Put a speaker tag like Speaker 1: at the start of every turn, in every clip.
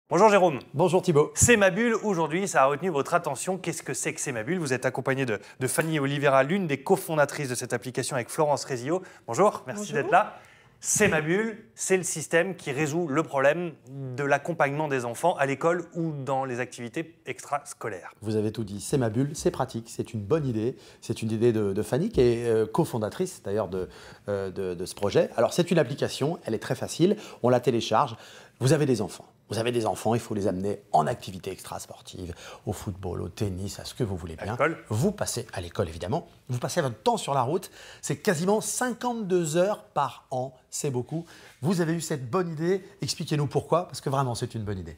Speaker 1: Bonjour Jérôme.
Speaker 2: Bonjour Thibaut.
Speaker 1: C'est ma bulle, aujourd'hui, ça a retenu votre attention. Qu'est-ce que c'est ma bulle? Vous êtes accompagné de Fanny Oliveira, l'une des cofondatrices de cette application avec Florence Rézio. Bonjour, merci d'être là. C'est ma bulle, c'est le système qui résout le problème de l'accompagnement des enfants à l'école ou dans les activités extrascolaires.
Speaker 2: Vous avez tout dit, c'est ma bulle, c'est pratique, c'est une bonne idée. C'est une idée de Fanny qui est cofondatrice d'ailleurs de ce projet. Alors c'est une application, elle est très facile, on la télécharge. Vous avez des enfants. Vous avez des enfants, il faut les amener en activité extrasportive, au football, au tennis, à ce que vous voulez bien. Vous passez à l'école évidemment, vous passez votre temps sur la route, c'est quasiment 52 heures par an, c'est beaucoup. Vous avez eu cette bonne idée, expliquez-nous pourquoi, parce que vraiment c'est une bonne idée.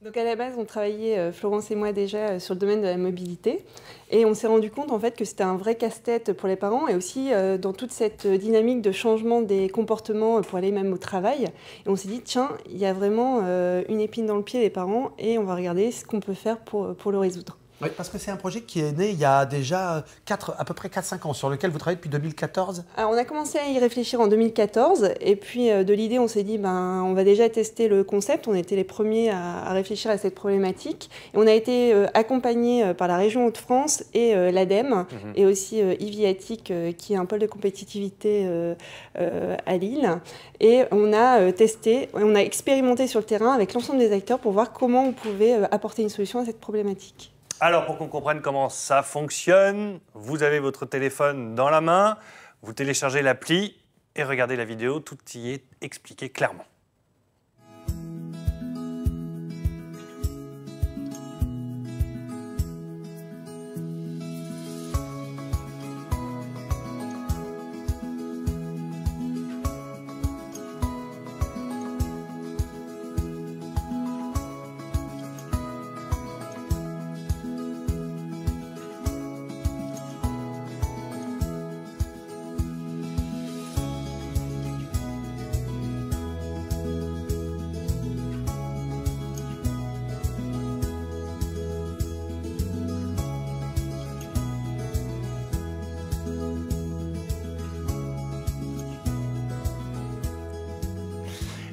Speaker 3: Donc à la base, on travaillait, Florence et moi déjà, sur le domaine de la mobilité. Et on s'est rendu compte en fait que c'était un vrai casse-tête pour les parents et aussi dans toute cette dynamique de changement des comportements pour aller même au travail. Et on s'est dit, tiens, il y a vraiment une épine dans le pied des parents et on va regarder ce qu'on peut faire pour le résoudre.
Speaker 2: Oui, parce que c'est un projet qui est né il y a déjà à peu près 4-5 ans, sur lequel vous travaillez depuis 2014.
Speaker 3: Alors, on a commencé à y réfléchir en 2014 et puis de l'idée, on s'est dit, on va déjà tester le concept. On était les premiers à réfléchir à cette problématique. Et on a été accompagnés par la région Hauts-de-France et l'ADEME et aussi Iviatic, qui est un pôle de compétitivité à Lille. Et on a testé, on a expérimenté sur le terrain avec l'ensemble des acteurs pour voir comment on pouvait apporter une solution à cette problématique.
Speaker 1: Alors, pour qu'on comprenne comment ça fonctionne, vous avez votre téléphone dans la main, vous téléchargez l'appli et regardez la vidéo, tout y est expliqué clairement.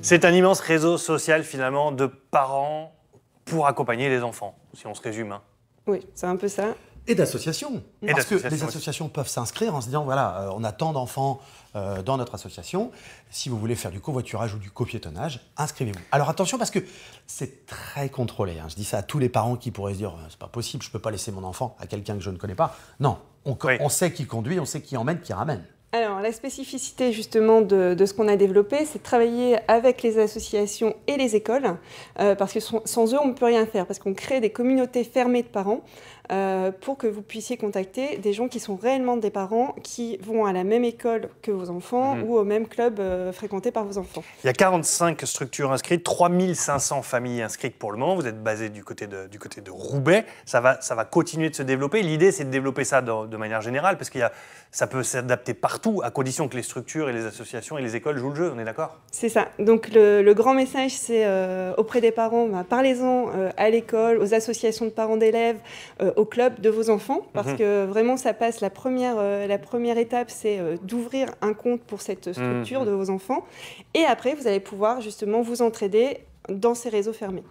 Speaker 1: C'est un immense réseau social finalement de parents pour accompagner les enfants, si on se résume.
Speaker 3: Oui, c'est un peu ça.
Speaker 2: Et d'associations. Parce que les associations peuvent s'inscrire en se disant, voilà, on a tant d'enfants dans notre association. Si vous voulez faire du covoiturage ou du copiétonnage, inscrivez-vous. Alors attention, parce que c'est très contrôlé. Je dis ça à tous les parents qui pourraient se dire, c'est pas possible, je ne peux pas laisser mon enfant à quelqu'un que je ne connais pas. Non, on sait qui conduit, on sait qui emmène, qui ramène.
Speaker 3: Alors, la spécificité justement de ce qu'on a développé, c'est de travailler avec les associations et les écoles, parce que sans eux, on ne peut rien faire, parce qu'on crée des communautés fermées de parents pour que vous puissiez contacter des gens qui sont réellement des parents, qui vont à la même école que vos enfants ou au même club fréquenté par vos enfants.
Speaker 1: Il y a 45 structures inscrites, 3500 familles inscrites pour le moment. Vous êtes basé du côté de Roubaix. Ça va continuer de se développer. L'idée, c'est de développer ça de manière générale, parce que ça peut s'adapter partout, à condition que les structures et les associations et les écoles jouent le jeu. On est d'accord?
Speaker 3: C'est ça. Donc le grand message, c'est auprès des parents, parlez-en à l'école, aux associations de parents d'élèves, au club de vos enfants, parce que vraiment, ça passe. La première étape, c'est d'ouvrir un compte pour cette structure de vos enfants. Et après, vous allez pouvoir justement vous entraider dans ces réseaux fermés.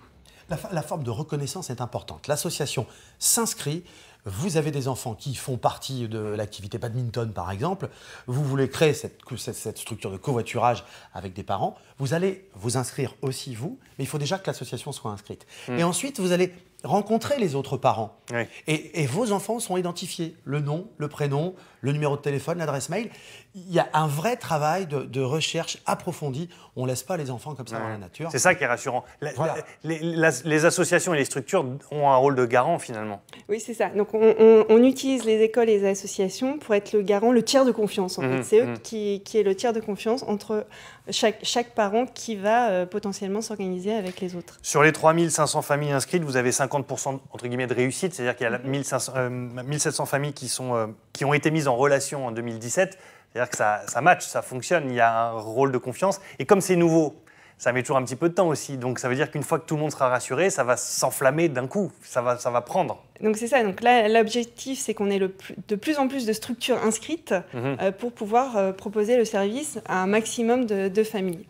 Speaker 2: La forme de reconnaissance est importante. L'association s'inscrit. Vous avez des enfants qui font partie de l'activité badminton, par exemple. Vous voulez créer cette structure de covoiturage avec des parents. Vous allez vous inscrire aussi, vous, mais il faut déjà que l'association soit inscrite. Et ensuite, vous allez rencontrer les autres parents. Oui. Et vos enfants seront identifiés. Le nom, le prénom, le numéro de téléphone, l'adresse mail. Il y a un vrai travail de recherche approfondie. On ne laisse pas les enfants comme ça dans la nature.
Speaker 1: C'est ça qui est rassurant. Les associations et les structures ont un rôle de garant, finalement.
Speaker 3: Oui, c'est ça. Donc, on utilise les écoles et les associations pour être le garant, le tiers de confiance. En fait. C'est eux qui est le tiers de confiance entre chaque parent qui va potentiellement s'organiser avec les autres.
Speaker 1: Sur les 3500 familles inscrites, vous avez 50% entre guillemets de réussite, c'est-à-dire qu'il y a 1700 familles qui ont été mises en relation en 2017. C'est-à-dire que ça match, ça fonctionne, il y a un rôle de confiance. Et comme c'est nouveau, ça met toujours un petit peu de temps aussi. Donc ça veut dire qu'une fois que tout le monde sera rassuré, ça va s'enflammer d'un coup, ça va prendre.
Speaker 3: Donc c'est ça, donc là l'objectif c'est qu'on ait de plus en plus de structures inscrites pour pouvoir proposer le service à un maximum de familles.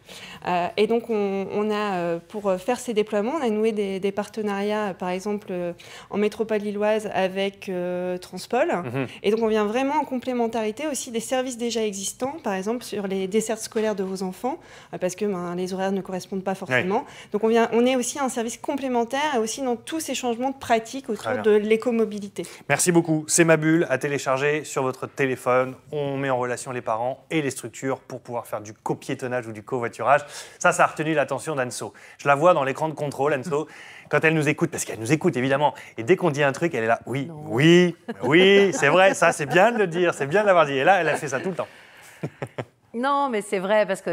Speaker 3: Et donc on a, pour faire ces déploiements, on a noué des partenariats par exemple en métropole lilloise avec Transpol. Et donc on vient vraiment en complémentarité aussi des services déjà existants, par exemple sur les dessertes scolaires de vos enfants, parce que les horaires ne correspondent pas forcément. Donc on est aussi un service complémentaire et aussi dans tous ces changements de pratiques autour de l'écomobilité. Merci
Speaker 1: beaucoup. C'est ma bulle à télécharger sur votre téléphone. On met en relation les parents et les structures pour pouvoir faire du copiétonnage ou du covoiturage. Ça a retenu l'attention d'Anso. Je la vois dans l'écran de contrôle, Anso, quand elle nous écoute, parce qu'elle nous écoute évidemment. Et dès qu'on dit un truc, elle est là. Oui, c'est vrai, ça c'est bien de le dire, c'est bien de l'avoir dit. Et là, elle a fait ça tout le temps.
Speaker 4: Non, mais c'est vrai, parce que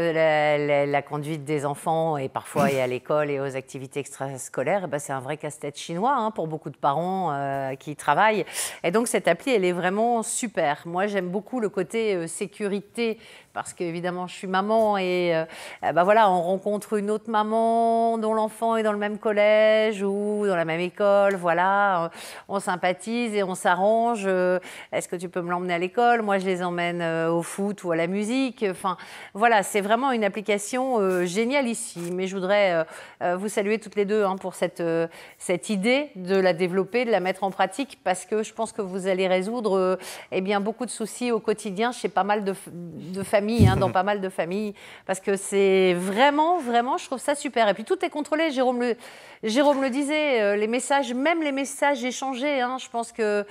Speaker 4: la conduite des enfants, et parfois et à l'école et aux activités extrascolaires, c'est un vrai casse-tête chinois pour beaucoup de parents qui travaillent. Et donc, cette appli, elle est vraiment super. Moi, j'aime beaucoup le côté sécurité, parce qu'évidemment, je suis maman et voilà, on rencontre une autre maman dont l'enfant est dans le même collège ou dans la même école. Voilà, on sympathise et on s'arrange. Est-ce que tu peux me l'emmener à l'école? Moi, je les emmène au foot ou à la musique. Enfin, voilà, c'est vraiment une application géniale ici. Mais je voudrais vous saluer toutes les deux pour cette idée de la développer, de la mettre en pratique, parce que je pense que vous allez résoudre beaucoup de soucis au quotidien chez pas mal de familles, dans pas mal de familles, parce que c'est vraiment, je trouve ça super. Et puis tout est contrôlé, Jérôme le disait, les messages, même les messages échangés, je pense que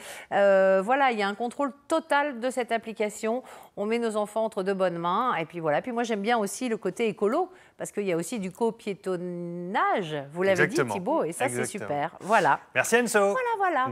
Speaker 4: voilà, il y a un contrôle total de cette application. On met nos enfants entre de bonnes mains, et puis voilà. Puis moi, j'aime bien aussi le côté écolo, parce qu'il y a aussi du copiétonnage, vous l'avez dit Thibaut, et ça c'est super. Voilà.
Speaker 1: Merci Anso.
Speaker 4: Voilà.